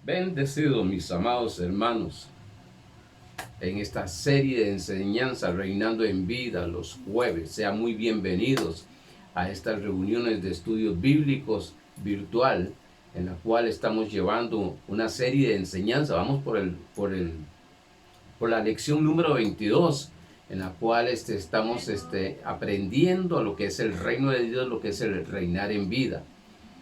Bendecidos mis amados hermanos en esta serie de enseñanza Reinando en Vida los jueves. Sean muy bienvenidos a estas reuniones de estudios bíblicos virtual en la cual estamos llevando una serie de enseñanza. Vamos por la lección número 22 en la cual estamos aprendiendo lo que es el reino de Dios, lo que es el reinar en vida.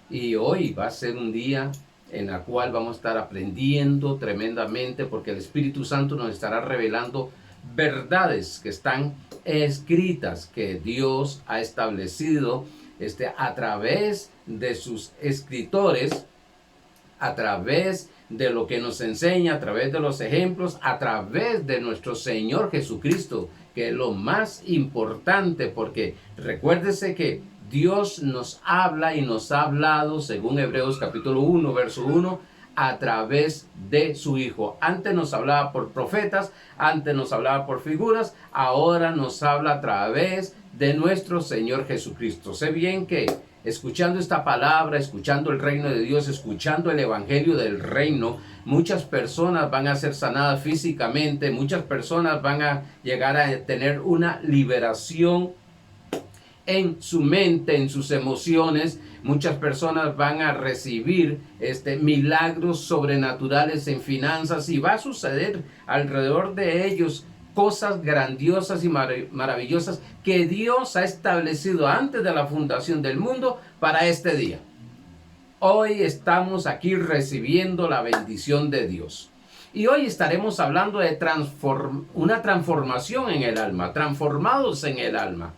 Y hoy va a ser un día en el cual vamos a estar aprendiendo tremendamente porque el Espíritu Santo nos estará revelando verdades que están escritas, que Dios ha establecido a través de sus escritores, a través de lo que nos enseña, a través de los ejemplos, a través de nuestro Señor Jesucristo, que es lo más importante, porque recuérdese que Dios nos habla y nos ha hablado, según Hebreos capítulo 1, verso 1, a través de su Hijo. Antes nos hablaba por profetas, antes nos hablaba por figuras, ahora nos habla a través de nuestro Señor Jesucristo. Sé bien que escuchando esta palabra, escuchando el reino de Dios, escuchando el evangelio del reino, muchas personas van a ser sanadas físicamente, muchas personas van a llegar a tener una liberación en su mente, en sus emociones. Muchas personas van a recibir milagros sobrenaturales en finanzas y va a suceder alrededor de ellos cosas grandiosas y maravillosas que Dios ha establecido antes de la fundación del mundo para este día. Hoy estamos aquí recibiendo la bendición de Dios. Y hoy estaremos hablando de una transformación en el alma, transformados en el alma.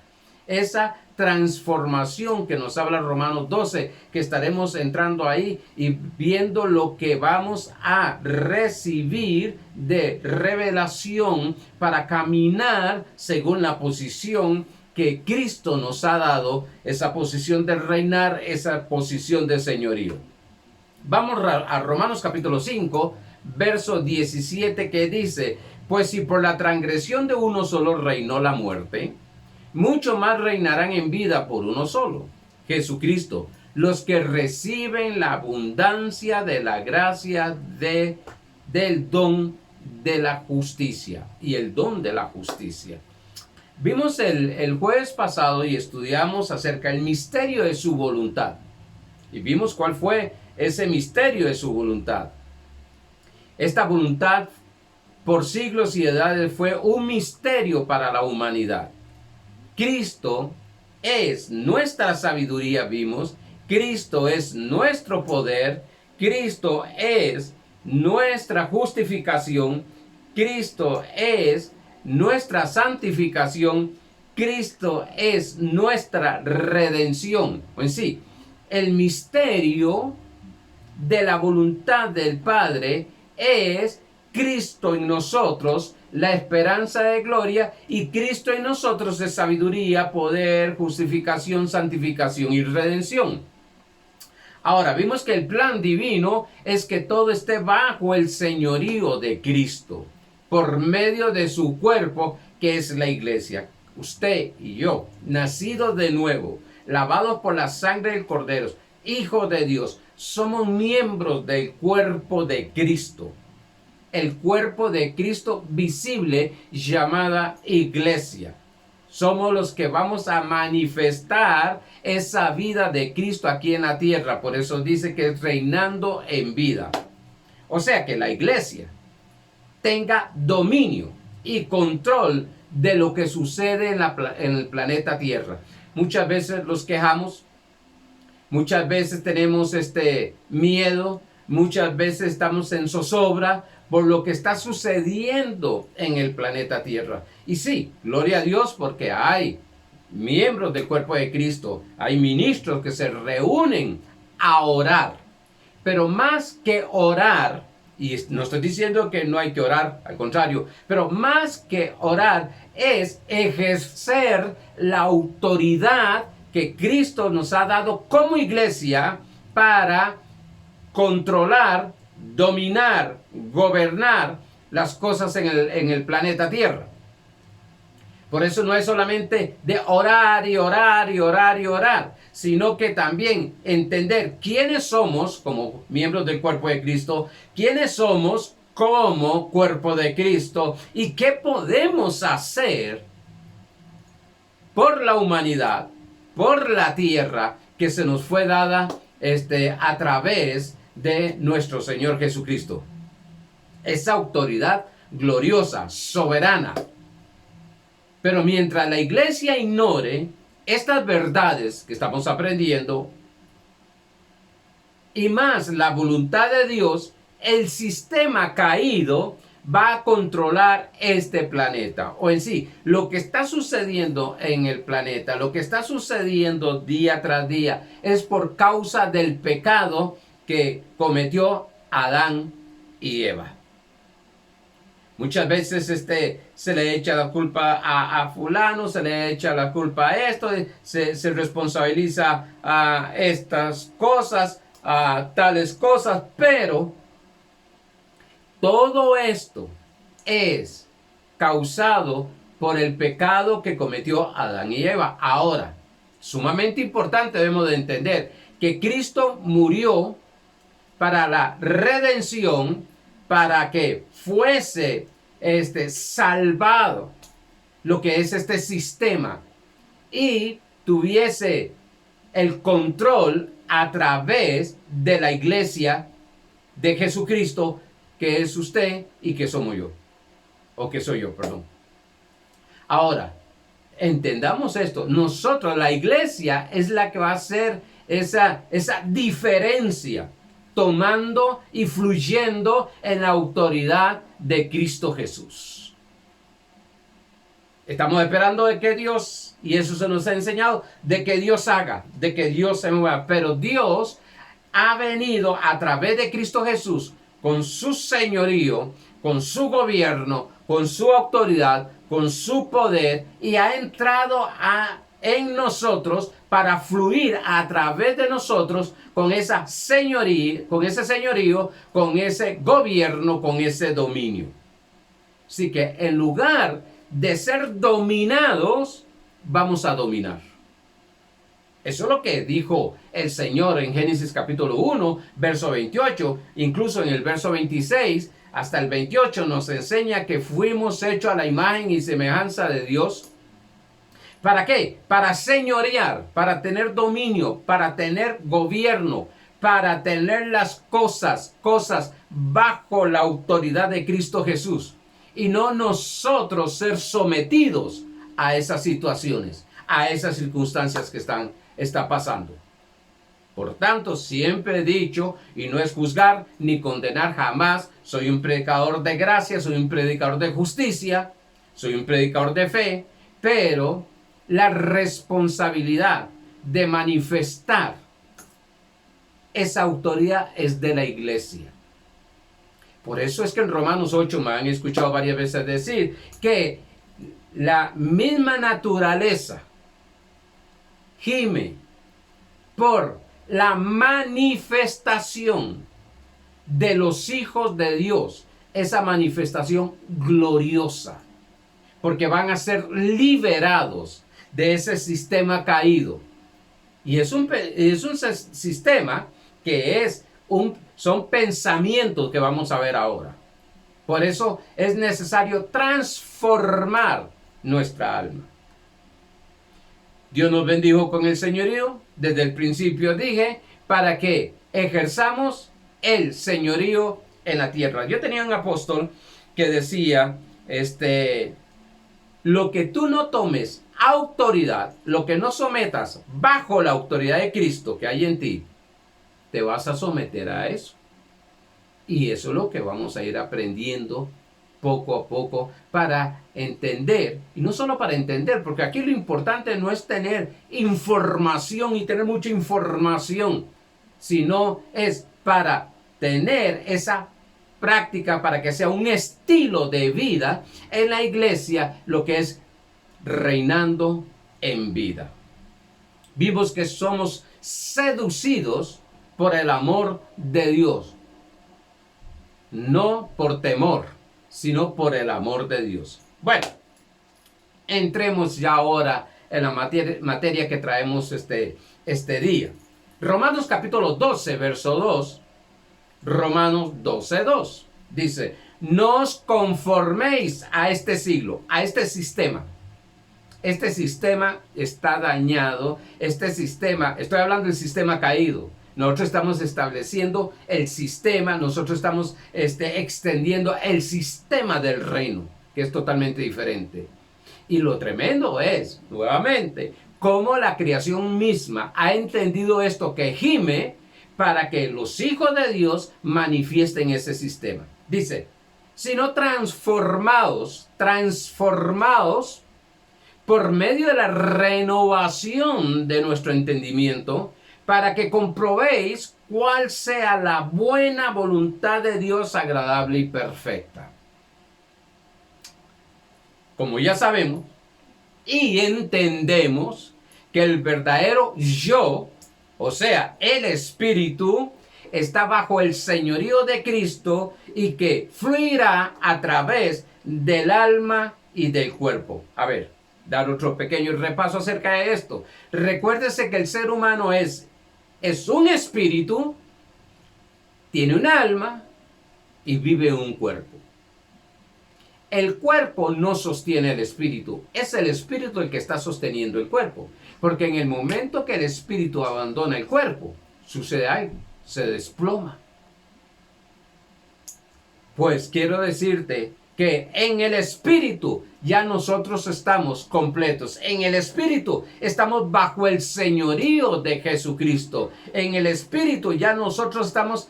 Esa transformación que nos habla Romanos 12, que estaremos entrando ahí y viendo lo que vamos a recibir de revelación para caminar según la posición que Cristo nos ha dado, esa posición de reinar, esa posición de señorío. Vamos a Romanos capítulo 5, verso 17, que dice: pues si por la transgresión de uno solo reinó la muerte, mucho más reinarán en vida por uno solo, Jesucristo, los que reciben la abundancia de la gracia del don de la justicia y el don de la justicia. Vimos el jueves pasado y estudiamos acerca del misterio de su voluntad. Y vimos cuál fue ese misterio de su voluntad. Esta voluntad por siglos y edades fue un misterio para la humanidad. Cristo es nuestra sabiduría, vimos. Cristo es nuestro poder. Cristo es nuestra justificación. Cristo es nuestra santificación. Cristo es nuestra redención. En sí, el misterio de la voluntad del Padre es Cristo en nosotros, la esperanza de gloria, y Cristo en nosotros es sabiduría, poder, justificación, santificación y redención. Ahora, vimos que el plan divino es que todo esté bajo el señorío de Cristo, por medio de su cuerpo, que es la iglesia. Usted y yo, nacidos de nuevo, lavados por la sangre del Cordero, hijos de Dios, somos miembros del cuerpo de Cristo. El cuerpo de Cristo visible, llamada iglesia. Somos los que vamos a manifestar esa vida de Cristo aquí en la tierra. Por eso dice que es reinando en vida. O sea que la iglesia tenga dominio y control de lo que sucede en el planeta Tierra. Muchas veces los quejamos, muchas veces tenemos miedo, muchas veces estamos en zozobra por lo que está sucediendo en el planeta Tierra. Y sí, gloria a Dios, porque hay miembros del cuerpo de Cristo, hay ministros que se reúnen a orar. Pero más que orar, y no estoy diciendo que no hay que orar, al contrario, pero más que orar es ejercer la autoridad que Cristo nos ha dado como iglesia para controlar, dominar, gobernar las cosas en el planeta Tierra. Por eso no es solamente de orar y orar y orar y orar, sino que también entender quiénes somos como miembros del cuerpo de Cristo, quiénes somos como cuerpo de Cristo y qué podemos hacer por la humanidad, por la tierra que se nos fue dada a través de nuestro Señor Jesucristo. Esa autoridad gloriosa, soberana. Pero mientras la iglesia ignore estas verdades que estamos aprendiendo, y más la voluntad de Dios, el sistema caído va a controlar este planeta. O en sí, lo que está sucediendo en el planeta, lo que está sucediendo día tras día, es por causa del pecado que cometió Adán y Eva. Muchas veces se le echa la culpa a fulano, se le echa la culpa a esto, se responsabiliza a estas cosas, a tales cosas, pero todo esto es causado por el pecado que cometió Adán y Eva. Ahora, sumamente importante debemos de entender que Cristo murió para la redención, para que fuese salvado lo que es este sistema y tuviese el control a través de la iglesia de Jesucristo, que es usted y que somos yo, o que soy yo, perdón. Ahora, entendamos esto, nosotros, la iglesia, es la que va a hacer esa diferencia, tomando y fluyendo en la autoridad de Cristo Jesús. Estamos esperando de que Dios, y eso se nos ha enseñado, de que Dios haga, de que Dios se mueva. Pero Dios ha venido a través de Cristo Jesús con su señorío, con su gobierno, con su autoridad, con su poder, y ha entrado en nosotros para fluir a través de nosotros con esa señoría, con ese señorío, con ese gobierno, con ese dominio. Así que en lugar de ser dominados, vamos a dominar. Eso es lo que dijo el Señor en Génesis capítulo 1, verso 28, incluso en el verso 26 hasta el 28 nos enseña que fuimos hechos a la imagen y semejanza de Dios. ¿Para qué? Para señorear, para tener dominio, para tener gobierno, para tener las cosas bajo la autoridad de Cristo Jesús. Y no nosotros ser sometidos a esas situaciones, a esas circunstancias que está pasando. Por tanto, siempre he dicho, y no es juzgar ni condenar jamás, soy un predicador de gracia, soy un predicador de justicia, soy un predicador de fe, pero la responsabilidad de manifestar esa autoridad es de la iglesia. Por eso es que en Romanos 8 me han escuchado varias veces decir que la misma naturaleza gime por la manifestación de los hijos de Dios, esa manifestación gloriosa, porque van a ser liberados de ese sistema caído. Y es un sistema que son pensamientos que vamos a ver ahora. Por eso es necesario transformar nuestra alma. Dios nos bendijo con el señorío, desde el principio dije, para que ejerzamos el señorío en la tierra. Yo tenía un apóstol que decía, lo que tú no tomes autoridad, lo que no sometas bajo la autoridad de Cristo que hay en ti, te vas a someter a eso. Y eso es lo que vamos a ir aprendiendo poco a poco para entender, y no solo para entender, porque aquí lo importante no es tener información y tener mucha información, sino es para tener esa práctica, para que sea un estilo de vida en la iglesia, lo que es reinando en vida. Vimos que somos seducidos por el amor de Dios, no por temor, sino por el amor de Dios. Bueno, entremos ya ahora en la materia que traemos este día. Romanos capítulo 12, verso 2. Romanos 12, 2. Dice, no os conforméis a este siglo, a este sistema. Este sistema está dañado. Este sistema, estoy hablando del sistema caído. Nosotros estamos estableciendo el sistema, nosotros estamos extendiendo el sistema del reino, que es totalmente diferente. Y lo tremendo es, nuevamente, cómo la creación misma ha entendido esto que gime para que los hijos de Dios manifiesten ese sistema. Dice, sino transformados por medio de la renovación de nuestro entendimiento, para que comprobéis cuál sea la buena voluntad de Dios agradable y perfecta. Como ya sabemos y entendemos que el verdadero yo, o sea, el espíritu, está bajo el señorío de Cristo y que fluirá a través del alma y del cuerpo. A ver, dar otro pequeño repaso acerca de esto. Recuérdese que el ser humano es un espíritu, tiene un alma y vive en un cuerpo. El cuerpo no sostiene el espíritu, es el espíritu el que está sosteniendo el cuerpo. Porque en el momento que el espíritu abandona el cuerpo, sucede algo, se desploma. Pues quiero decirte que en el espíritu ya nosotros estamos completos. En el espíritu estamos bajo el señorío de Jesucristo. En el espíritu ya nosotros estamos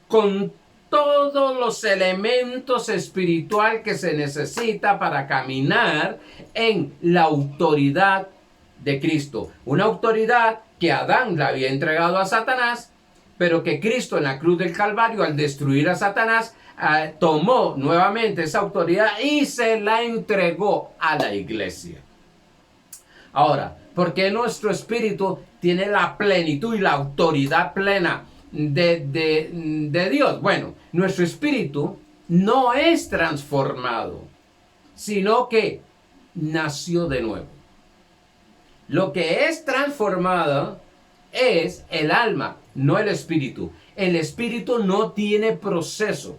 con todos los elementos espiritual que se necesita para caminar en la autoridad de Cristo. Una autoridad que Adán le había entregado a Satanás, pero que Cristo en la cruz del Calvario, al destruir a Satanás, tomó nuevamente esa autoridad y se la entregó a la iglesia. Ahora, ¿por qué nuestro espíritu tiene la plenitud y la autoridad plena de Dios? Bueno, nuestro espíritu no es transformado, sino que nació de nuevo. Lo que es transformado es el alma, no el espíritu. El espíritu no tiene proceso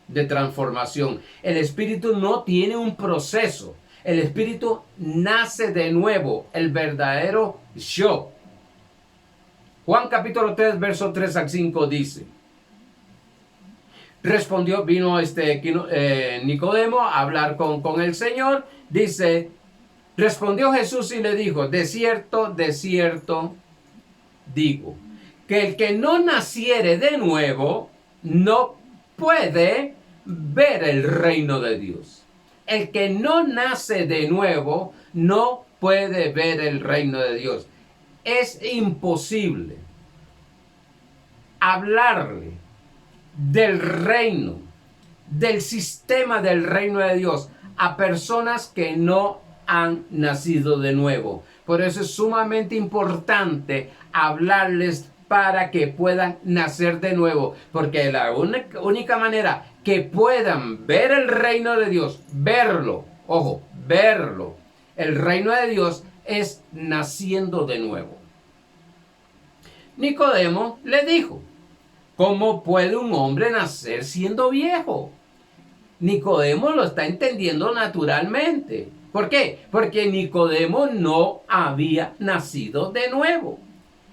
de transformación. El espíritu no tiene un proceso. El espíritu nace de nuevo, el verdadero yo. Juan capítulo 3, verso 3 al 5 dice, vino Nicodemo a hablar con el Señor, dice, respondió Jesús y le dijo, de cierto, digo, que el que no naciere de nuevo, no puede ver el reino de Dios. El que no nace de nuevo, no puede ver el reino de Dios. Es imposible hablarle del reino, del sistema del reino de Dios a personas que no han nacido de nuevo. Por eso es sumamente importante hablarles para que puedan nacer de nuevo, porque la única manera que puedan ver el reino de Dios, verlo, ojo, verlo, el reino de Dios es naciendo de nuevo. Nicodemo le dijo, ¿cómo puede un hombre nacer siendo viejo? Nicodemo lo está entendiendo naturalmente. ¿Por qué? Porque Nicodemo no había nacido de nuevo.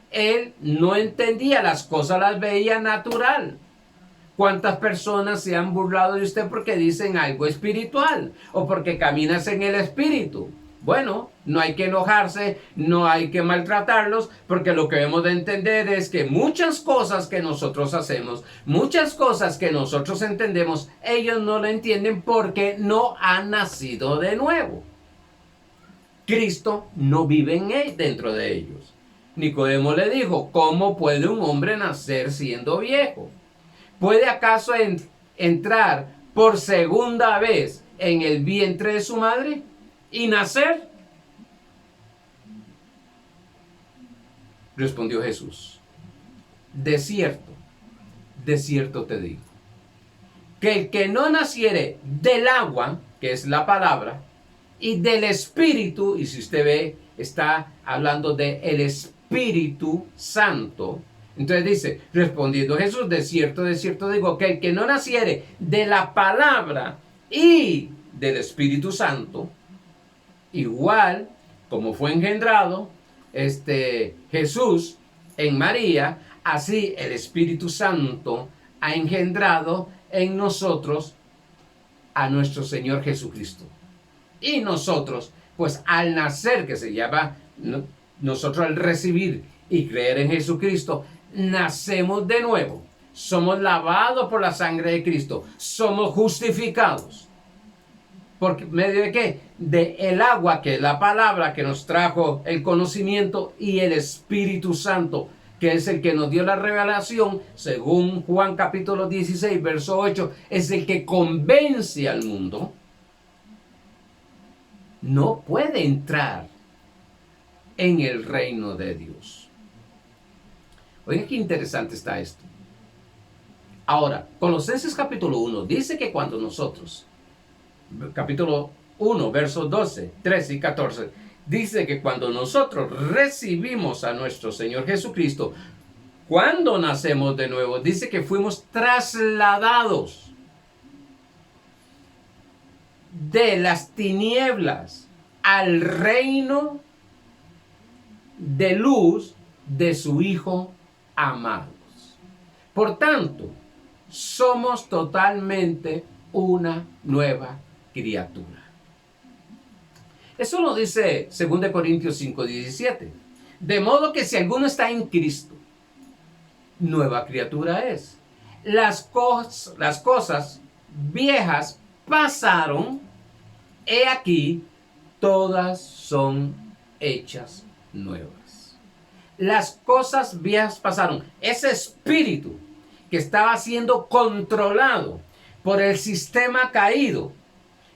Él no entendía las cosas, las veía natural. ¿Cuántas personas se han burlado de usted porque dicen algo espiritual o porque caminas en el espíritu? Bueno, no hay que enojarse, no hay que maltratarlos, porque lo que debemos de entender es que muchas cosas que nosotros hacemos, muchas cosas que nosotros entendemos, ellos no lo entienden porque no han nacido de nuevo. Cristo no vive dentro de ellos. Nicodemo le dijo, ¿cómo puede un hombre nacer siendo viejo? ¿Puede acaso entrar por segunda vez en el vientre de su madre y nacer? Respondió Jesús, de cierto te digo, que el que no naciere del agua, que es la palabra, y del Espíritu, y si usted ve, está hablando de el Espíritu Santo. Entonces dice, respondiendo Jesús, de cierto digo, que el que no naciere de la palabra y del Espíritu Santo, igual como fue engendrado Jesús en María, así el Espíritu Santo ha engendrado en nosotros a nuestro Señor Jesucristo. Y nosotros, pues al nacer, que se llama, nosotros al recibir y creer en Jesucristo, nacemos de nuevo. Somos lavados por la sangre de Cristo. Somos justificados. ¿Por medio de qué? De el agua, que es la palabra que nos trajo el conocimiento, y el Espíritu Santo, que es el que nos dio la revelación, según Juan capítulo 16, verso 8, es el que convence al mundo. No puede entrar en el reino de Dios. Oigan qué interesante está esto. Ahora, Colosenses capítulo 1 dice que cuando nosotros, capítulo 1, versos 12, 13 y 14, dice que cuando nosotros recibimos a nuestro Señor Jesucristo, cuando nacemos de nuevo, dice que fuimos trasladados de las tinieblas al reino de luz de su Hijo amado. Por tanto, somos totalmente una nueva criatura. Eso lo dice 2 Corintios 5:17. De modo que si alguno está en Cristo, nueva criatura es. Las cosas viejas pasaron, he aquí, todas son hechas nuevas. Las cosas viejas pasaron. Ese espíritu que estaba siendo controlado por el sistema caído,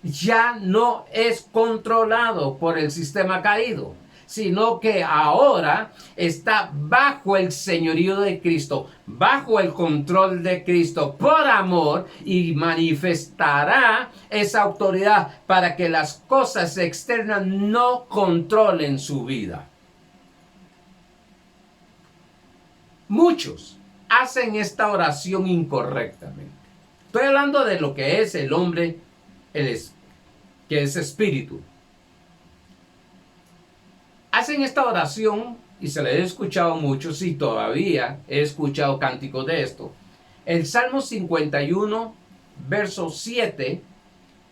ya no es controlado por el sistema caído, sino que ahora está bajo el señorío de Cristo, bajo el control de Cristo, por amor, y manifestará esa autoridad para que las cosas externas no controlen su vida. Muchos hacen esta oración incorrectamente. Estoy hablando de lo que es el hombre, que es espíritu. Hacen esta oración y se le he escuchado muchos, y todavía he escuchado cánticos de esto. El Salmo 51, versos 7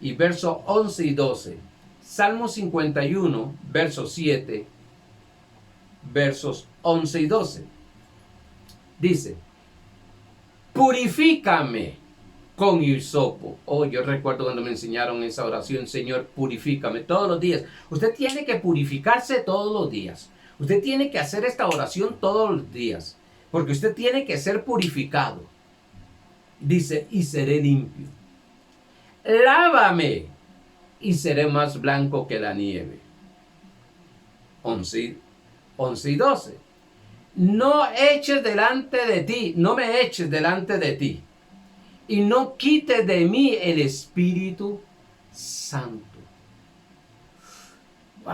y versos 11 y 12. Salmo 51, versos 7, versos 11 y 12. Dice, purifícame con hisopo. Oh, yo recuerdo cuando me enseñaron esa oración, Señor, purifícame todos los días. Usted tiene que purificarse todos los días. Usted tiene que hacer esta oración todos los días, porque usted tiene que ser purificado. Dice, y seré limpio. Lávame y seré más blanco que la nieve. 11 y 12. No eches delante de ti, no me eches delante de ti, y no quites de mí el Espíritu Santo. ¡Wow!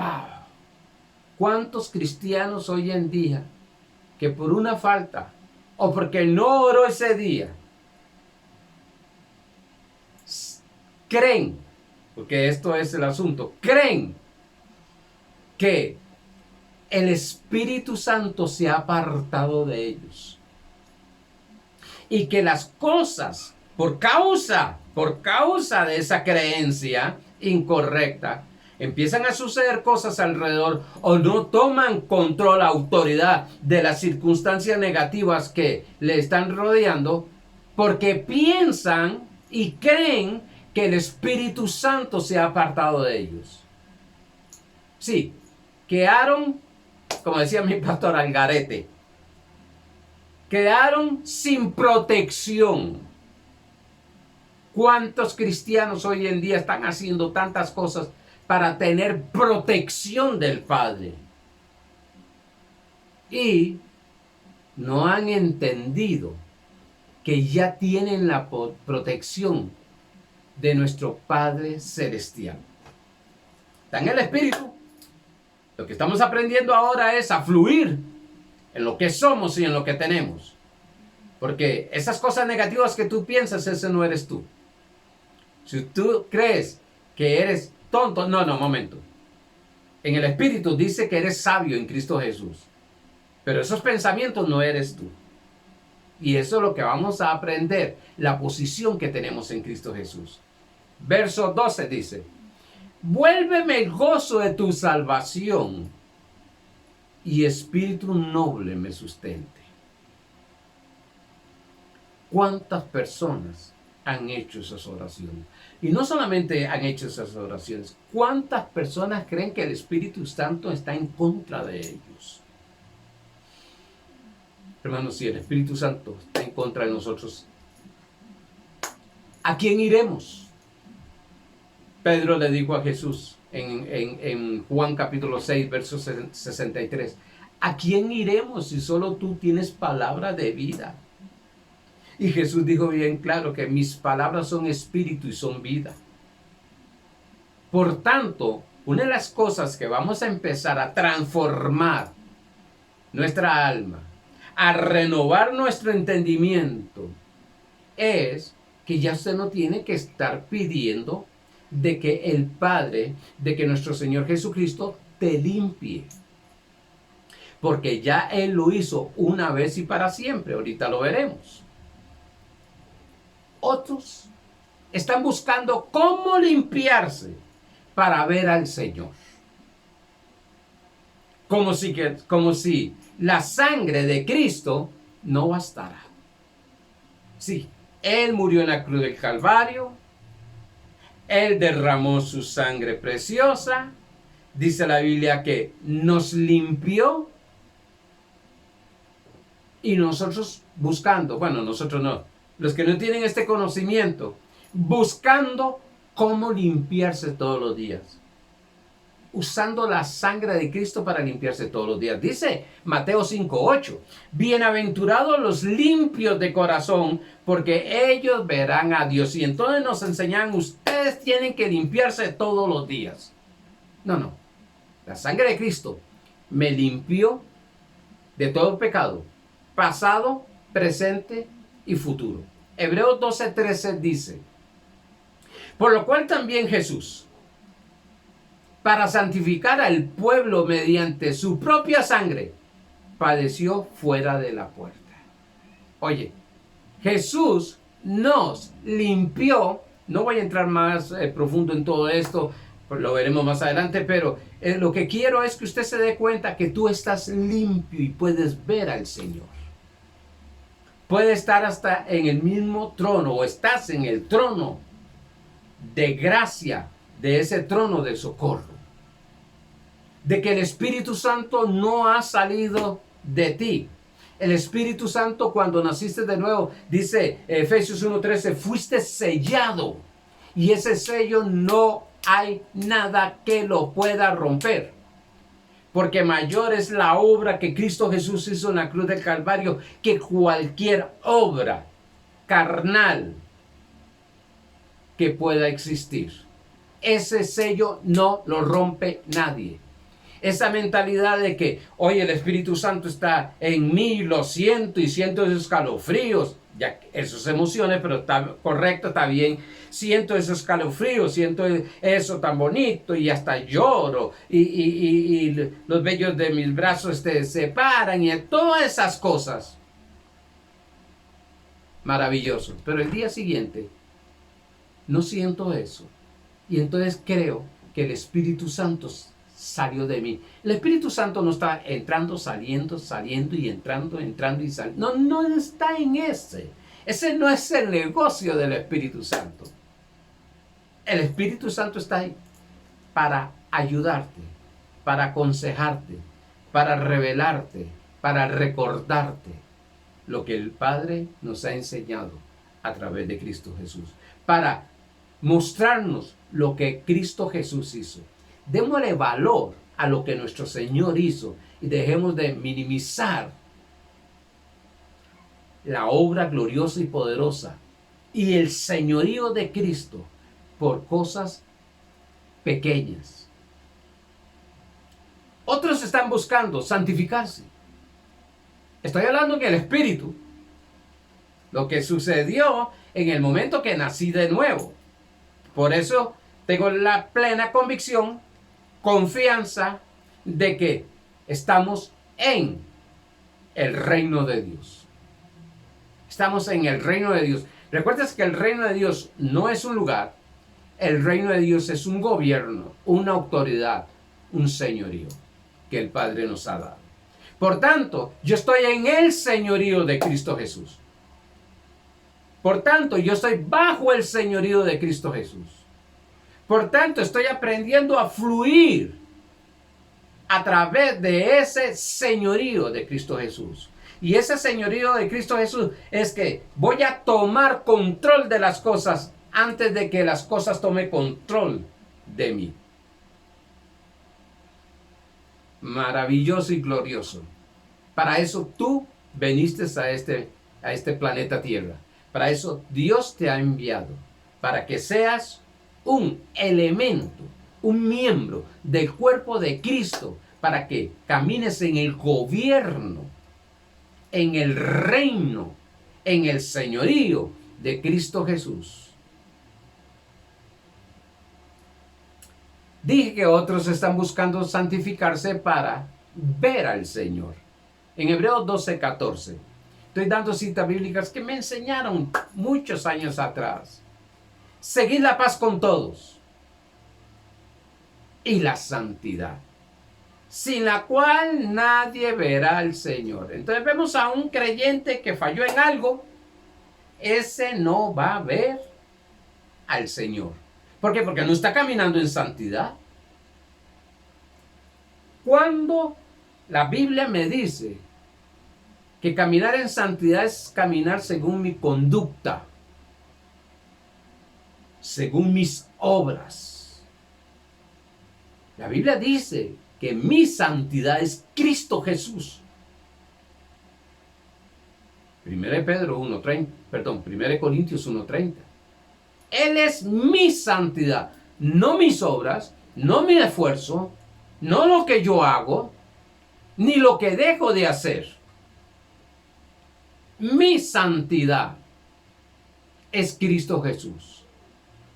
¿Cuántos cristianos hoy en día que por una falta o porque no oró ese día creen, porque esto es el asunto, creen que el Espíritu Santo se ha apartado de ellos y que las cosas, por causa de esa creencia incorrecta, empiezan a suceder cosas alrededor, o no toman control, autoridad de las circunstancias negativas que le están rodeando, porque piensan y creen que el Espíritu Santo se ha apartado de ellos. Sí, quedaron, como decía mi pastor, al garete. Quedaron sin protección. ¿Cuántos cristianos hoy en día están haciendo tantas cosas para tener protección del Padre? Y no han entendido que ya tienen la protección de nuestro Padre Celestial. está en el espíritu. Lo que estamos aprendiendo ahora es a fluir en lo que somos y en lo que tenemos. Porque esas cosas negativas que tú piensas, ese no eres tú. Si tú crees que eres tonto, no, momento. En el espíritu dice que eres sabio en Cristo Jesús. Pero esos pensamientos no eres tú. Y eso es lo que vamos a aprender, la posición que tenemos en Cristo Jesús. Verso 12 dice: vuélveme el gozo de tu salvación y espíritu noble me sustente. ¿Cuántas personas han hecho esas oraciones? Y no solamente han hecho esas oraciones, ¿cuántas personas creen que el Espíritu Santo está en contra de ellos? Hermanos, si el Espíritu Santo está en contra de nosotros, ¿a quién iremos? Pedro le dijo a Jesús en Juan capítulo 6, verso 63, ¿a quién iremos si solo tú tienes palabra de vida? Y Jesús dijo bien claro que mis palabras son espíritu y son vida. Por tanto, una de las cosas que vamos a empezar a transformar nuestra alma, a renovar nuestro entendimiento, es que ya usted no tiene que estar pidiendo de que el Padre, de que nuestro Señor Jesucristo te limpie. Porque ya Él lo hizo una vez y para siempre. Ahorita lo veremos. Otros están buscando cómo limpiarse para ver al Señor. Como si la sangre de Cristo no bastara. Sí, Él murió en la cruz del Calvario. Él derramó su sangre preciosa. Dice la Biblia que nos limpió. Y nosotros buscando, bueno, nosotros no, los que no tienen este conocimiento, buscando cómo limpiarse todos los días. Usando la sangre de Cristo para limpiarse todos los días. Dice Mateo 5:8, bienaventurados los limpios de corazón, porque ellos verán a Dios. Y entonces nos enseñan, ustedes tienen que limpiarse todos los días. No, la sangre de Cristo me limpió de todo pecado, pasado, presente y futuro. Hebreos 12:13 dice, por lo cual también Jesús, para santificar al pueblo mediante su propia sangre, padeció fuera de la puerta. Oye, Jesús nos limpió. No voy a entrar más profundo en todo esto, pues lo veremos más adelante, pero lo que quiero es que usted se dé cuenta que tú estás limpio y puedes ver al Señor. Puede estar hasta en el mismo trono, o estás en el trono de gracia, de ese trono de socorro. De que el Espíritu Santo no ha salido de ti. El Espíritu Santo, cuando naciste de nuevo, dice Efesios 1:13, fuiste sellado. Y ese sello no hay nada que lo pueda romper. Porque mayor es la obra que Cristo Jesús hizo en la cruz del Calvario que cualquier obra carnal que pueda existir. Ese sello no lo rompe nadie. Esa mentalidad de que, oye, el Espíritu Santo está en mí, lo siento y siento esos escalofríos, ya esas emociones, pero está correcto, está bien. Siento esos escalofríos, siento eso tan bonito y hasta lloro y los vellos de mis brazos se paran y todas esas cosas. Maravilloso. Pero el día siguiente no siento eso. Y entonces creo que el Espíritu Santo salió de mí. El Espíritu Santo no está entrando, saliendo y entrando y saliendo. No está en ese. Ese no es el negocio del Espíritu Santo. El Espíritu Santo está ahí para ayudarte, para aconsejarte, para revelarte, para recordarte lo que el Padre nos ha enseñado a través de Cristo Jesús. Para mostrarnos lo que Cristo Jesús hizo. Démosle valor a lo que nuestro Señor hizo y dejemos de minimizar la obra gloriosa y poderosa y el señorío de Cristo por cosas pequeñas Otros están buscando santificarse. Estoy hablando en el espíritu. Lo que sucedió en el momento que nací de nuevo. Por eso tengo la plena convicción, confianza de que estamos en el reino de Dios. Estamos en el reino de Dios. Recuerdas que el reino de Dios no es un lugar. El reino de Dios es un gobierno, una autoridad, un señorío que el Padre nos ha dado. Por tanto, yo estoy en el señorío de Cristo Jesús. Por tanto, yo estoy bajo el señorío de Cristo Jesús. Por tanto, estoy aprendiendo a fluir a través de ese señorío de Cristo Jesús. Y ese señorío de Cristo Jesús es que voy a tomar control de las cosas antes de que las cosas tomen control de mí. Maravilloso y glorioso. Para eso tú viniste a este planeta Tierra. Para eso Dios te ha enviado. Para que seas un elemento, un miembro del cuerpo de Cristo. Para que camines en el gobierno, en el reino, en el señorío de Cristo Jesús. Dije que otros están buscando santificarse para ver al Señor. En Hebreos 12:14. Estoy dando citas bíblicas que me enseñaron muchos años atrás. Seguid la paz con todos y la santidad, sin la cual nadie verá al Señor. Entonces vemos a un creyente que falló en algo. Ese no va a ver al Señor. ¿Por qué? Porque no está caminando en santidad. Cuando la Biblia me dice que caminar en santidad es caminar según mi conducta, según mis obras. La Biblia dice que mi santidad es Cristo Jesús. 1 Corintios 1:30. Él es mi santidad, no mis obras, no mi esfuerzo, no lo que yo hago, ni lo que dejo de hacer. Mi santidad es Cristo Jesús.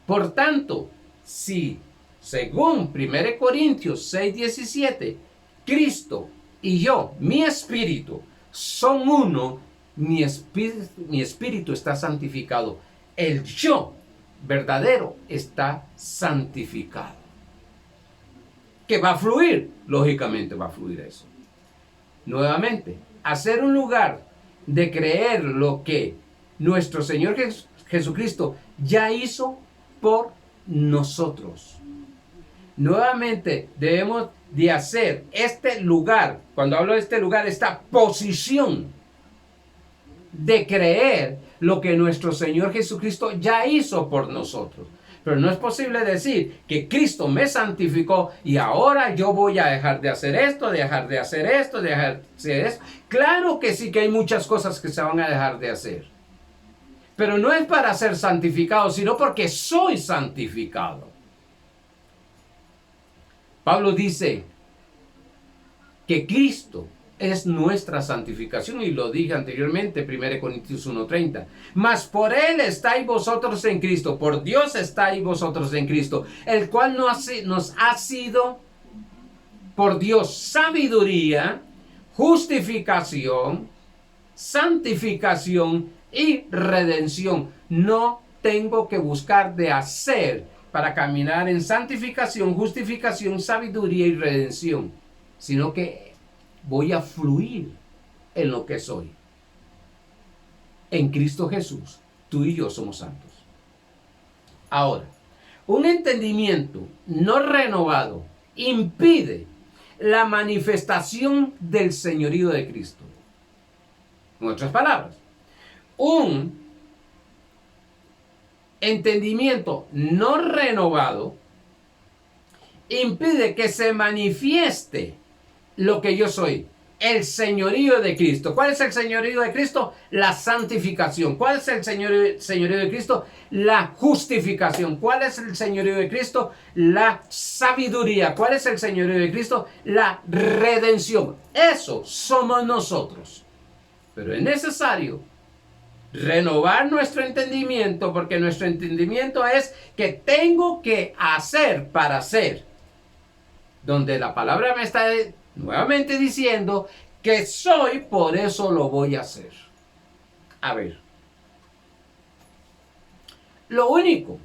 Por tanto, si según 1 Corintios 6:17, Cristo y yo, mi espíritu, son uno, mi espíritu está santificado. El yo verdadero está santificado. ¿Qué va a fluir? Lógicamente va a fluir eso. Nuevamente, hacer un lugar de creer lo que nuestro Señor Jesucristo ya hizo por nosotros. Nuevamente debemos de hacer este lugar, cuando hablo de este lugar, esta posición de creer lo que nuestro Señor Jesucristo ya hizo por nosotros. Pero no es posible decir que Cristo me santificó y ahora yo voy a dejar de hacer esto, dejar de hacer esto, dejar de hacer esto. Claro que sí que hay muchas cosas que se van a dejar de hacer. Pero no es para ser santificado, sino porque soy santificado. Pablo dice que Cristo es nuestra santificación, y lo dije anteriormente, 1 Corintios 1:30. Mas por Él estáis vosotros en Cristo, por Dios estáis vosotros en Cristo, el cual nos ha sido por Dios sabiduría, justificación, santificación y redención. No tengo que buscar de hacer para caminar en santificación, justificación, sabiduría y redención, sino que voy a fluir en lo que soy. En Cristo Jesús, tú y yo somos santos. Ahora, un entendimiento no renovado impide la manifestación del señorío de Cristo. En otras palabras, un entendimiento no renovado impide que se manifieste lo que yo soy. el señorío de Cristo. ¿Cuál es el señorío de Cristo? La santificación. ¿Cuál es el señorío de Cristo? La justificación. ¿Cuál es el señorío de Cristo? La sabiduría. ¿Cuál es el señorío de Cristo? La redención. Eso somos nosotros. Pero es necesario renovar nuestro entendimiento, porque nuestro entendimiento es que tengo que hacer para ser. Donde la palabra me está nuevamente diciendo que soy, por eso lo voy a hacer. A ver, lo único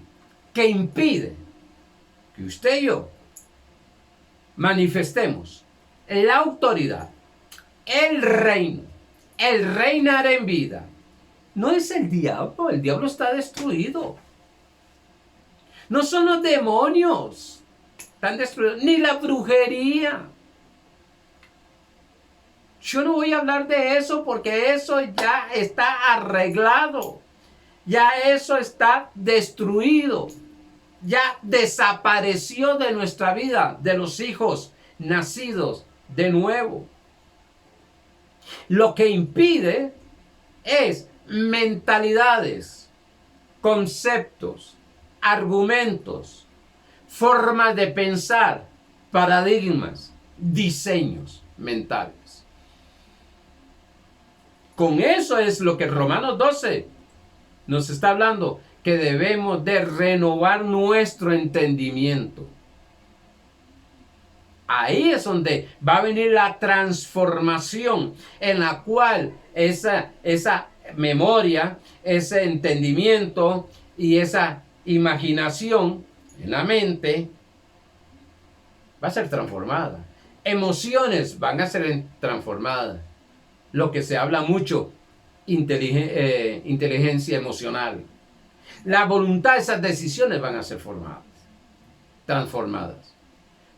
que impide que usted y yo manifestemos la autoridad, el reino, el reinar en vida, no es el diablo está destruido. No son los demonios, están destruidos, ni la brujería. Yo no voy a hablar de eso porque eso ya está arreglado. Ya eso está destruido. Ya desapareció de nuestra vida, de los hijos nacidos de nuevo. Lo que impide es mentalidades, conceptos, argumentos, formas de pensar, paradigmas, diseños mentales. Con eso es lo que Romanos 12 nos está hablando, que debemos de renovar nuestro entendimiento. Ahí es donde va a venir la transformación en la cual esa memoria, ese entendimiento y esa imaginación en la mente va a ser transformada. Emociones van a ser transformadas. Lo que se habla mucho, inteligencia emocional. La voluntad, esas decisiones van a ser formadas, transformadas.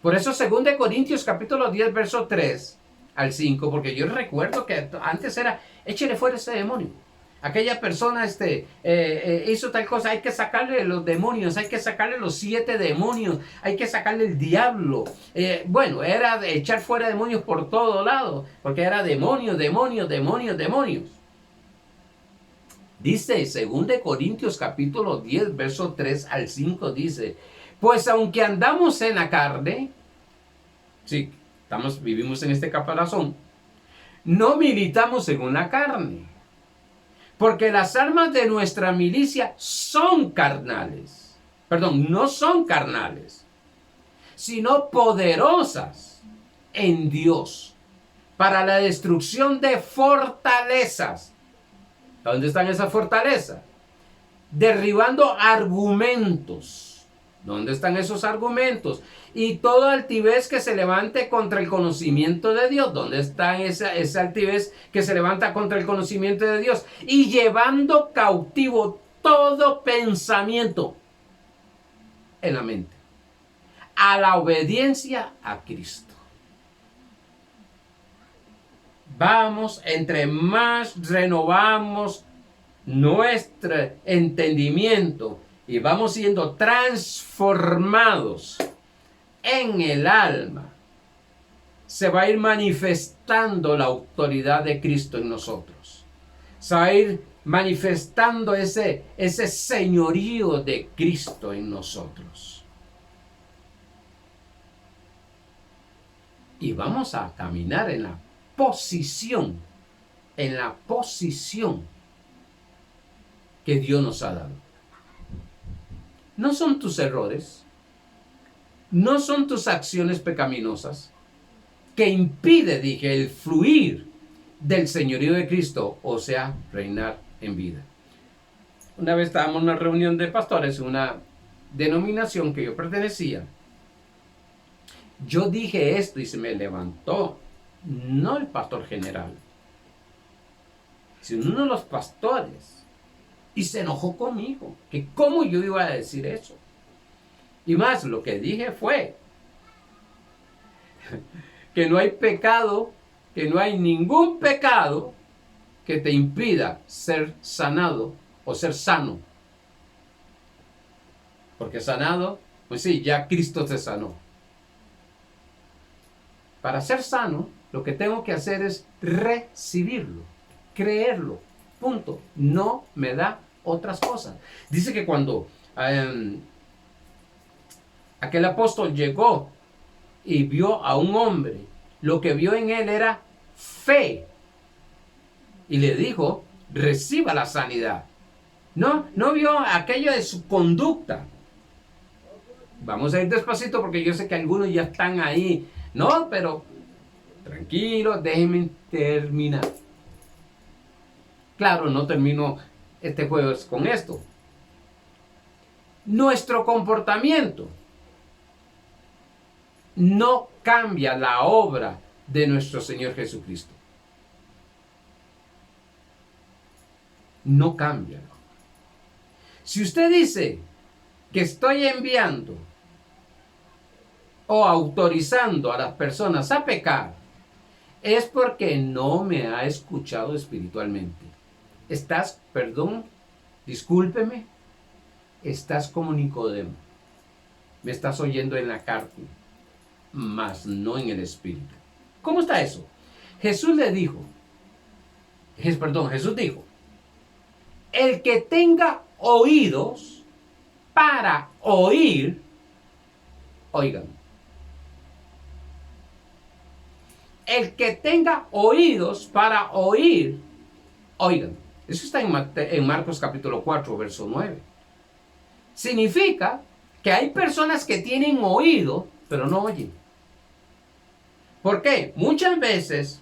Por eso 2 Corintios capítulo 10, verso 3 al 5, porque yo recuerdo que antes era, échele fuera ese demonio. Aquella persona hizo tal cosa, hay que sacarle los demonios, hay que sacarle los 7 demonios, hay que sacarle el diablo. Bueno, era de echar fuera demonios por todo lado, porque era demonios, demonios, demonios, demonios. Dice 2 Corintios capítulo 10, verso 3 al 5, dice, pues aunque andamos en la carne, sí, vivimos en este caparazón, no militamos según la carne. Porque las armas de nuestra milicia son carnales. Perdón, no son carnales, sino poderosas en Dios para la destrucción de fortalezas. ¿Dónde están esas fortalezas? Derribando argumentos. ¿Dónde están esos argumentos? Y toda altivez que se levante contra el conocimiento de Dios. ¿Dónde está esa altivez que se levanta contra el conocimiento de Dios? Y llevando cautivo todo pensamiento en la mente a la obediencia a Cristo. Vamos, entre más renovamos nuestro entendimiento y vamos siendo transformados en el alma, se va a ir manifestando la autoridad de Cristo en nosotros. Se va a ir manifestando ese señorío de Cristo en nosotros. Y vamos a caminar en la posición que Dios nos ha dado. No son tus errores, no son tus acciones pecaminosas que impide, dije, el fluir del señorío de Cristo, o sea, reinar en vida. Una vez estábamos en una reunión de pastores, una denominación que yo pertenecía. Yo dije esto y se me levantó, no el pastor general, sino uno de los pastores. Y se enojó conmigo, que cómo yo iba a decir eso. Y más, lo que dije fue que no hay pecado, que no hay ningún pecado que te impida ser sanado o ser sano. Porque sanado, pues sí, ya Cristo te sanó. Para ser sano, lo que tengo que hacer es recibirlo, creerlo, punto. No me da otras cosas. Dice que cuando aquel apóstol llegó y vio a un hombre, lo que vio en él era fe. Y le dijo, reciba la sanidad. No vio aquello de su conducta. Vamos a ir despacito porque yo sé que algunos ya están ahí. No, pero tranquilo, déjenme terminar. Claro, no termino este jueves con esto. Nuestro comportamiento no cambia la obra de nuestro Señor Jesucristo. No cambia. Si usted dice que estoy enviando o autorizando a las personas a pecar, es porque no me ha escuchado espiritualmente. Discúlpeme, estás como Nicodemo. Me estás oyendo en la carne, mas no en el espíritu. ¿Cómo está eso? Jesús dijo, el que tenga oídos para oír, oigan. El que tenga oídos para oír, oigan. Eso está en Marcos capítulo 4, verso 9. Significa que hay personas que tienen oído, pero no oyen. ¿Por qué? Muchas veces,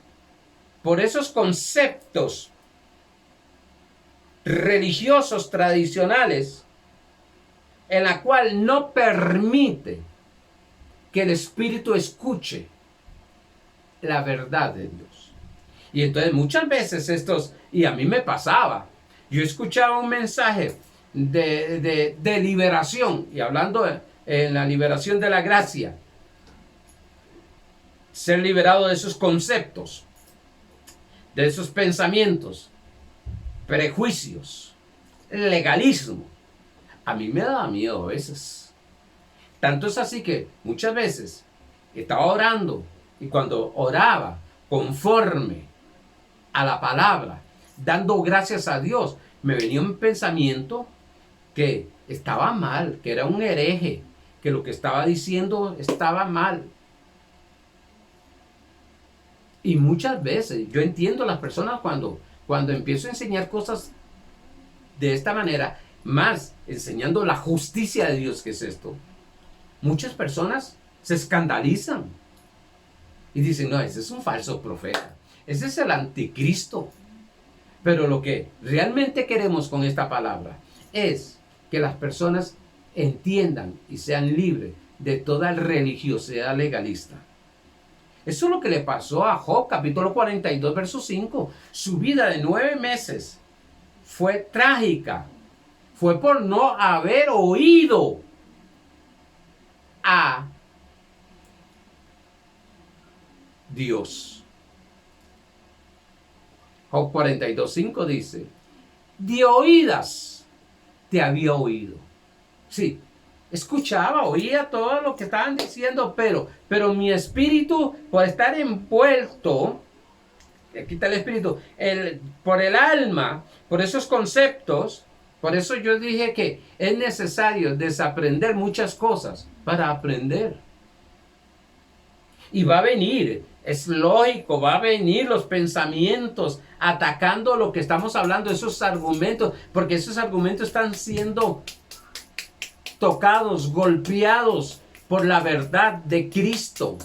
por esos conceptos religiosos tradicionales, en la cual no permite que el Espíritu escuche la verdad de Dios. Y entonces muchas veces y a mí me pasaba, yo escuchaba un mensaje de liberación, y hablando en la liberación de la gracia, ser liberado de esos conceptos, de esos pensamientos, prejuicios, legalismo. A mí me daba miedo a veces. Tanto es así que muchas veces estaba orando, y cuando oraba conforme a la palabra, dando gracias a Dios, me venía un pensamiento que estaba mal, que era un hereje, que lo que estaba diciendo estaba mal. Y muchas veces yo entiendo a las personas cuando empiezo a enseñar cosas de esta manera, más enseñando la justicia de Dios, que es esto, muchas personas se escandalizan y dicen, no, ese es un falso profeta, ese es el anticristo. Pero lo que realmente queremos con esta palabra es que las personas entiendan y sean libres de toda religiosidad legalista. Eso es lo que le pasó a Job, capítulo 42, verso 5. Su vida de 9 meses fue trágica. Fue por no haber oído a Dios. Job 42, 5 dice, de oídas te había oído. Sí, escuchaba, oía todo lo que estaban diciendo, pero mi espíritu, por estar envuelto, aquí está el espíritu, por el alma, por esos conceptos, por eso yo dije que es necesario desaprender muchas cosas para aprender. Y va a venir, es lógico, va a venir los pensamientos atacando lo que estamos hablando, esos argumentos, porque esos argumentos están siendo tocados, golpeados por la verdad de Cristo.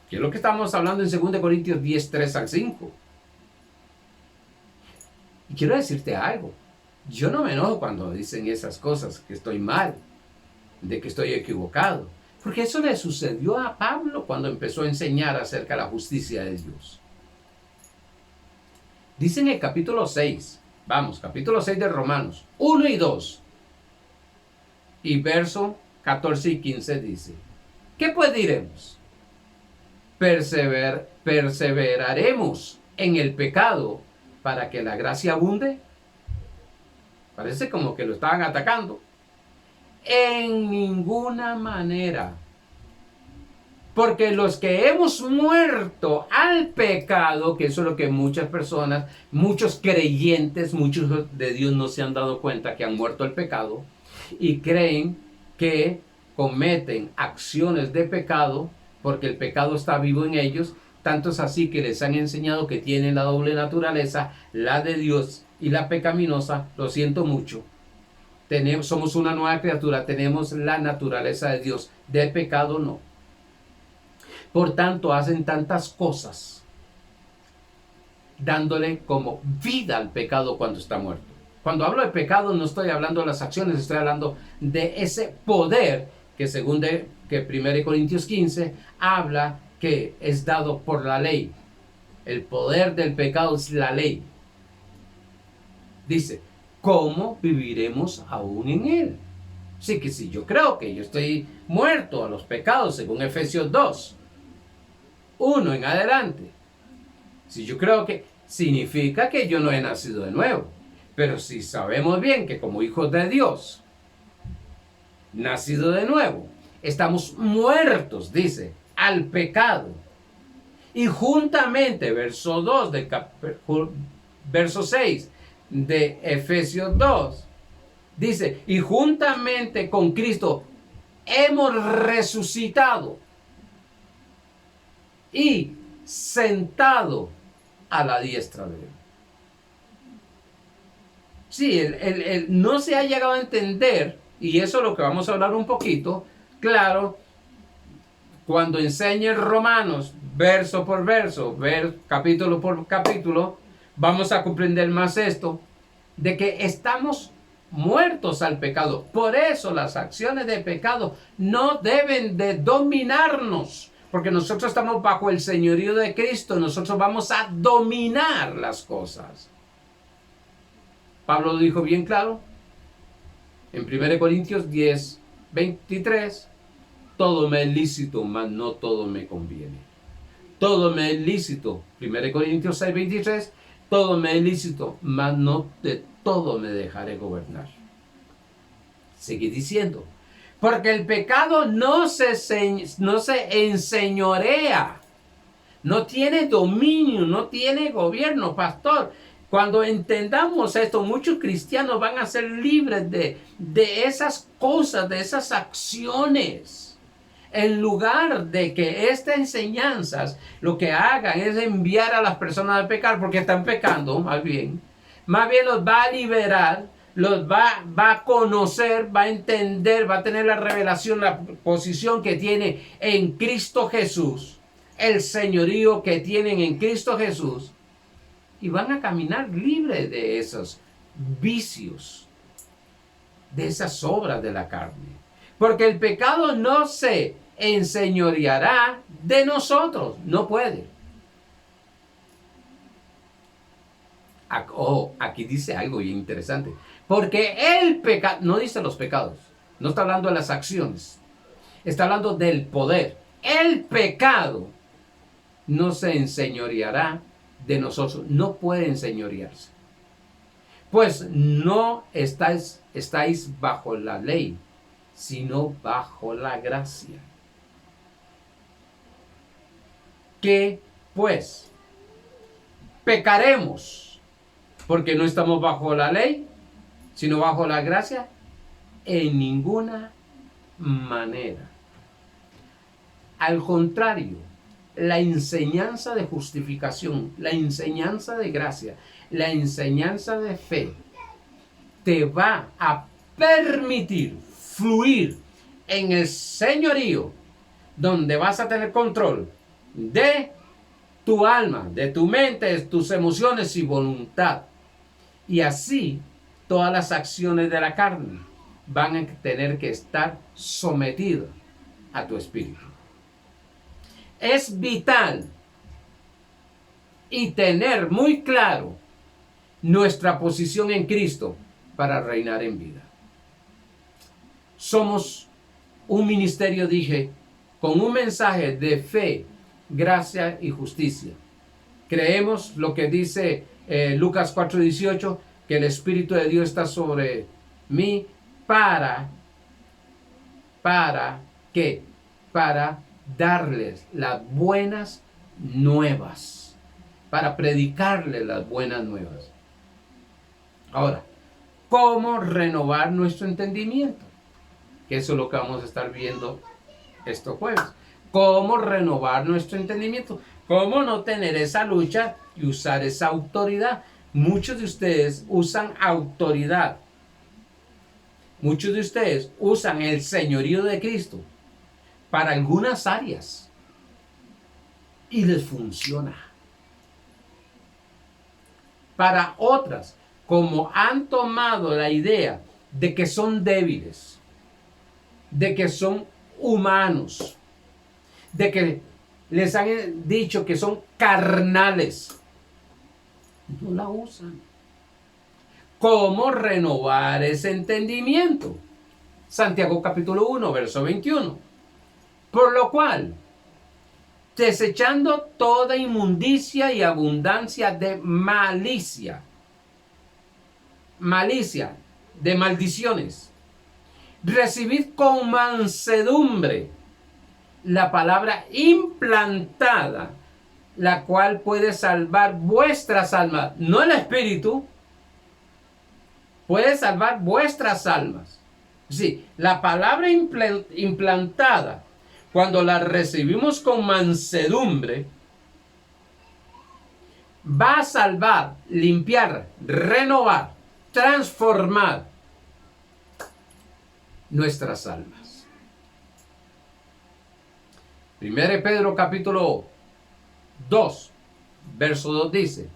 Que es lo que estamos hablando en 2 Corintios 10, 3 al 5. Y quiero decirte algo. Yo no me enojo cuando dicen esas cosas, que estoy mal, de que estoy equivocado. Porque eso le sucedió a Pablo cuando empezó a enseñar acerca de la justicia de Dios. Dice en el capítulo 6, capítulo 6 de Romanos, 1 y 2. Y verso 14 y 15 dice, ¿qué pues diremos? ¿Perseveraremos en el pecado para que la gracia abunde? Parece como que lo estaban atacando. En ninguna manera. Porque los que hemos muerto al pecado, que eso es lo que muchas personas, muchos creyentes, muchos de Dios no se han dado cuenta que han muerto al pecado y creen que cometen acciones de pecado porque el pecado está vivo en ellos. Tanto es así que les han enseñado que tienen la doble naturaleza, la de Dios y la pecaminosa. Lo siento mucho. Somos una nueva criatura, tenemos la naturaleza de Dios, del pecado no. Por tanto, hacen tantas cosas, dándole como vida al pecado cuando está muerto. Cuando hablo de pecado no estoy hablando de las acciones, estoy hablando de ese poder que según que 1 Corintios 15 habla que es dado por la ley. El poder del pecado es la ley. Dice, ¿cómo viviremos aún en él? Así que si yo creo que yo estoy muerto a los pecados según Efesios 2, 1 en adelante, si yo creo que significa que yo no he nacido de nuevo. Pero si sabemos bien que como hijos de Dios, nacido de nuevo, estamos muertos, dice, al pecado. Y juntamente, verso 2 del verso 6 de Efesios 2, dice, y juntamente con Cristo hemos resucitado y sentado a la diestra de él. Sí, no se ha llegado a entender, y eso es lo que vamos a hablar un poquito, claro, cuando enseñe Romanos, verso por verso, capítulo por capítulo, vamos a comprender más esto, de que estamos muertos al pecado. Por eso las acciones de pecado no deben de dominarnos, porque nosotros estamos bajo el señorío de Cristo, nosotros vamos a dominar las cosas. Pablo lo dijo bien claro en 1 Corintios 10, 23, todo me es lícito, mas no todo me conviene. Todo me es lícito, 1 Corintios 6, 23, todo me es lícito, mas no de todo me dejaré gobernar. Sigue diciendo, porque el pecado no se enseñorea, no tiene dominio, no tiene gobierno, pastor. Cuando entendamos esto, muchos cristianos van a ser libres de esas cosas, de esas acciones. En lugar de que estas enseñanzas lo que hagan es enviar a las personas a pecar porque están pecando, más bien los va a liberar, los va a conocer, va a entender, va a tener la revelación, la posición que tiene en Cristo Jesús, el señorío que tienen en Cristo Jesús, y van a caminar libres de esos vicios, de esas obras de la carne. Porque el pecado no se enseñoreará de nosotros, no puede. Aquí dice algo bien interesante. Porque el pecado, no dice los pecados, no está hablando de las acciones, está hablando del poder. El pecado no se enseñoreará de nosotros, no puede enseñorearse. Pues no estáis bajo la ley, sino bajo la gracia. ¿Qué pues? ¿Pecaremos porque no estamos bajo la ley, sino bajo la gracia? En ninguna manera. Al contrario, la enseñanza de justificación, la enseñanza de gracia, la enseñanza de fe te va a permitir fluir en el señorío, donde vas a tener control de tu alma, de tu mente, tus emociones y voluntad. Y así todas las acciones de la carne van a tener que estar sometidas a tu espíritu. Es vital y tener muy claro nuestra posición en Cristo para reinar en vida. Somos un ministerio, dije, con un mensaje de fe, gracia y justicia. Creemos lo que dice Lucas 4:18, que el Espíritu de Dios está sobre mí ¿para qué? Para darles las buenas nuevas, para predicarles las buenas nuevas. Ahora, ¿cómo renovar nuestro entendimiento? Que eso es lo que vamos a estar viendo estos jueves. ¿Cómo renovar nuestro entendimiento? ¿Cómo no tener esa lucha y usar esa autoridad? Muchos de ustedes usan autoridad. Muchos de ustedes usan el señorío de Cristo para algunas áreas y les funciona. Para otras, como han tomado la idea de que son débiles, de que son humanos, de que les han dicho que son carnales, no la usan. ¿Cómo renovar ese entendimiento? Santiago capítulo 1, verso 21. Por lo cual, desechando toda inmundicia y abundancia de malicia, de maldiciones, recibid con mansedumbre la palabra implantada, la cual puede salvar vuestras almas, no el espíritu, puede salvar vuestras almas. Sí, la palabra implantada, cuando la recibimos con mansedumbre, va a salvar, limpiar, renovar, transformar nuestras almas. 1 Pedro capítulo 2, verso 2 dice: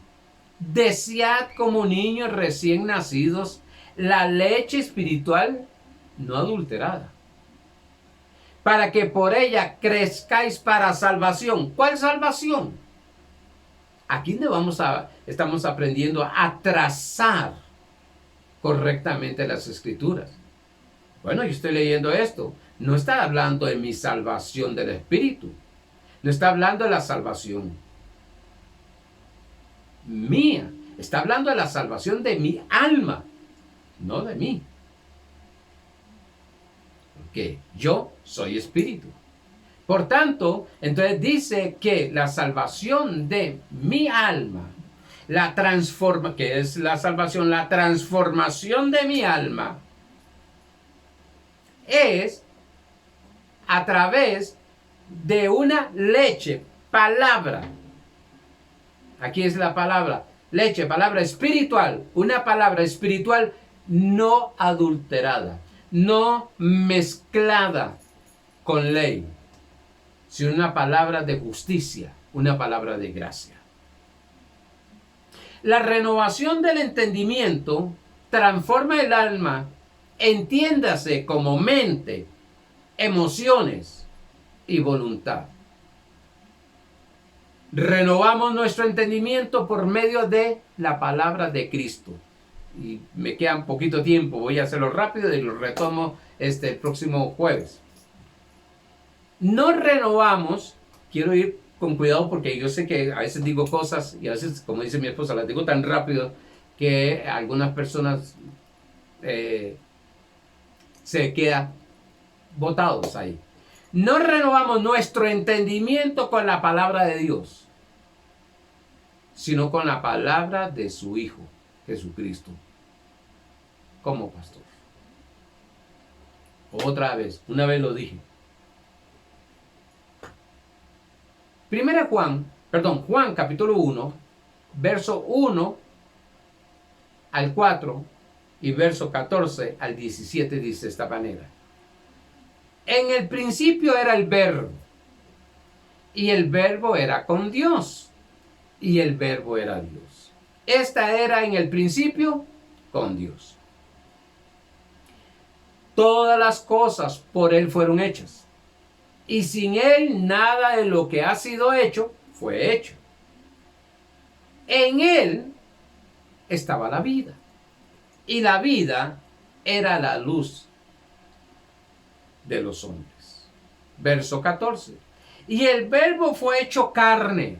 desead como niños recién nacidos la leche espiritual no adulterada, para que por ella crezcáis para salvación. ¿Cuál salvación? Aquí estamos aprendiendo a trazar correctamente las escrituras. Bueno, yo estoy leyendo esto. No está hablando de mi salvación del espíritu. No está hablando de la salvación mía. Está hablando de la salvación de mi alma, no de mí. Porque yo soy espíritu. Por tanto, entonces dice que la salvación de mi alma, que es la salvación, la transformación de mi alma, es a través de una leche, palabra. Aquí es la palabra, leche, palabra espiritual, una palabra espiritual no adulterada, no mezclada con ley, sino una palabra de justicia, una palabra de gracia. La renovación del entendimiento transforma el alma, entiéndase como mente, emociones y voluntad. Renovamos nuestro entendimiento por medio de la palabra de Cristo. Y me queda un poquito tiempo, voy a hacerlo rápido y lo retomo el próximo jueves. No renovamos, quiero ir con cuidado porque yo sé que a veces digo cosas y a veces, como dice mi esposa, las digo tan rápido que algunas personas se quedan botados ahí. No renovamos nuestro entendimiento con la palabra de Dios, sino con la palabra de su Hijo, Jesucristo, como pastor. Otra vez, una vez lo dije. Juan capítulo 1, verso 1 al 4 y verso 14 al 17 dice de esta manera: en el principio era el Verbo, y el Verbo era con Dios, y el Verbo era Dios. Esta era en el principio con Dios. Todas las cosas por Él fueron hechas, y sin Él nada de lo que ha sido hecho fue hecho. En Él estaba la vida, y la vida era la luz de los hombres. Verso 14. Y el Verbo fue hecho carne.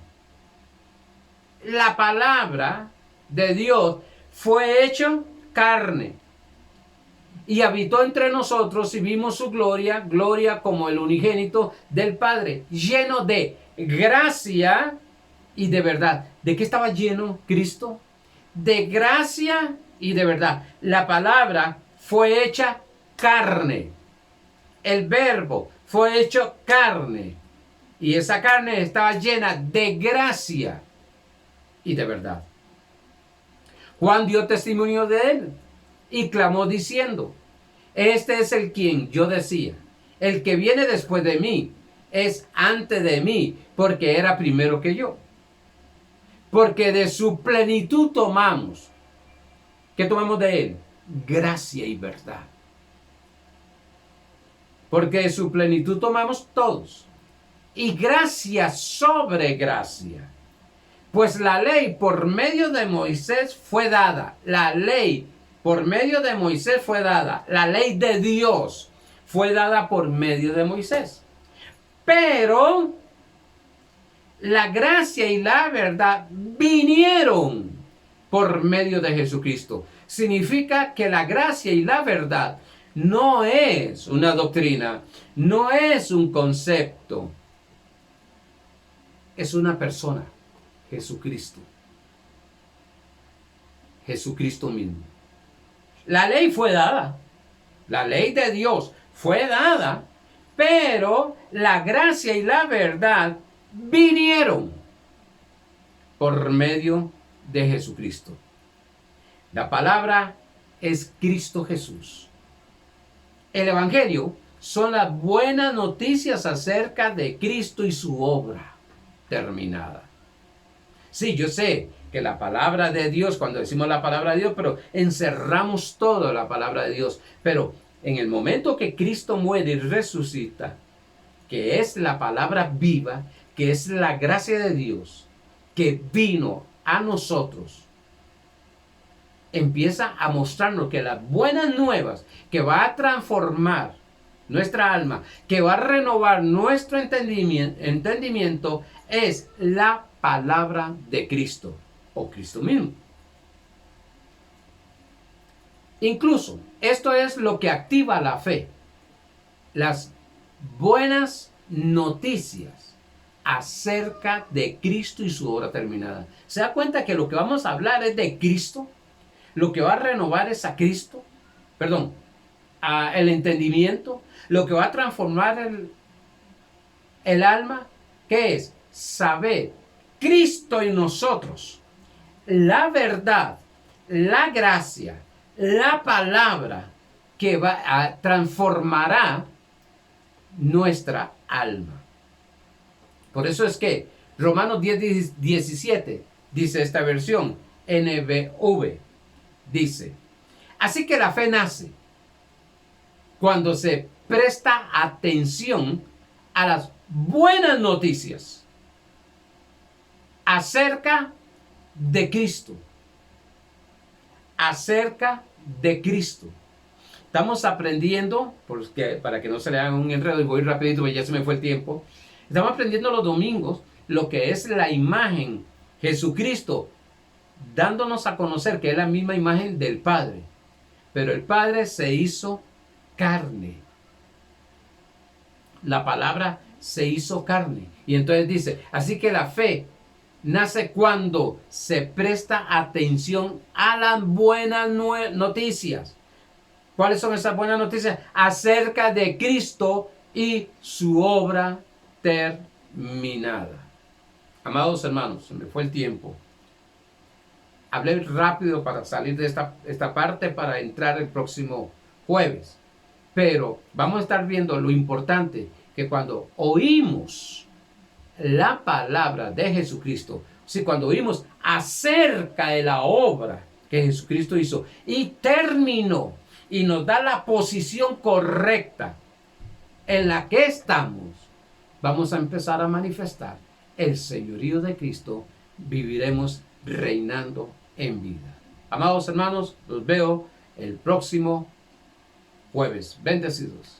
La palabra de Dios fue hecho carne y habitó entre nosotros y vimos su gloria, gloria como el unigénito del Padre, lleno de gracia y de verdad. ¿De qué estaba lleno Cristo? De gracia y de verdad. La palabra fue hecha carne. El verbo fue hecho carne. Y esa carne estaba llena de gracia y de verdad. Juan dio testimonio de él y clamó diciendo: este es el quien yo decía, el que viene después de mí es antes de mí, porque era primero que yo. Porque de su plenitud tomamos. ¿Qué tomamos de él? Gracia y verdad. Porque de su plenitud tomamos todos. Y gracia sobre gracia. Pues la ley por medio de Moisés fue dada. La ley por medio de Moisés fue dada. La ley de Dios fue dada por medio de Moisés. Pero la gracia y la verdad vinieron por medio de Jesucristo. Significa que la gracia y la verdad no es una doctrina, no es un concepto, es una persona, Jesucristo. Jesucristo mismo. La ley fue dada, la ley de Dios fue dada, pero la gracia y la verdad vinieron por medio de Jesucristo. La palabra es Cristo Jesús. El Evangelio son las buenas noticias acerca de Cristo y su obra terminada. Sí, yo sé que la palabra de Dios, cuando decimos la palabra de Dios, pero encerramos toda la palabra de Dios. Pero en el momento que Cristo muere y resucita, que es la palabra viva, que es la gracia de Dios, que vino a nosotros, empieza a mostrarnos que las buenas nuevas, que va a transformar nuestra alma, que va a renovar nuestro entendimiento, es la palabra de Cristo, o Cristo mismo. Incluso, esto es lo que activa la fe. Las buenas noticias acerca de Cristo y su obra terminada. ¿Se da cuenta que lo que vamos a hablar es de Cristo? Lo que va a renovar es a Cristo, el entendimiento. Lo que va a transformar el alma, ¿qué es? Saber Cristo en nosotros, la verdad, la gracia, la palabra que transformará nuestra alma. Por eso es que Romanos 10:17 dice esta versión, NBV, dice: así que la fe nace cuando se presta atención a las buenas noticias acerca de Cristo. Acerca de Cristo. Estamos aprendiendo, para que no se le haga un enredo, y voy rapidito porque ya se me fue el tiempo. Estamos aprendiendo los domingos lo que es la imagen, Jesucristo, dándonos a conocer que es la misma imagen del Padre. Pero el Padre se hizo carne. La palabra se hizo carne. Y entonces dice, así que la fe nace cuando se presta atención a las buenas noticias. ¿Cuáles son esas buenas noticias? Acerca de Cristo y su obra terminada. Amados hermanos, se me fue el tiempo. Hablé rápido para salir de esta parte para entrar el próximo jueves. Pero vamos a estar viendo lo importante, que cuando oímos la palabra de Jesucristo, si cuando oímos acerca de la obra que Jesucristo hizo y terminó y nos da la posición correcta en la que estamos, vamos a empezar a manifestar el señorío de Cristo, viviremos reinando en vida. Amados hermanos, los veo el próximo jueves. Bendecidos.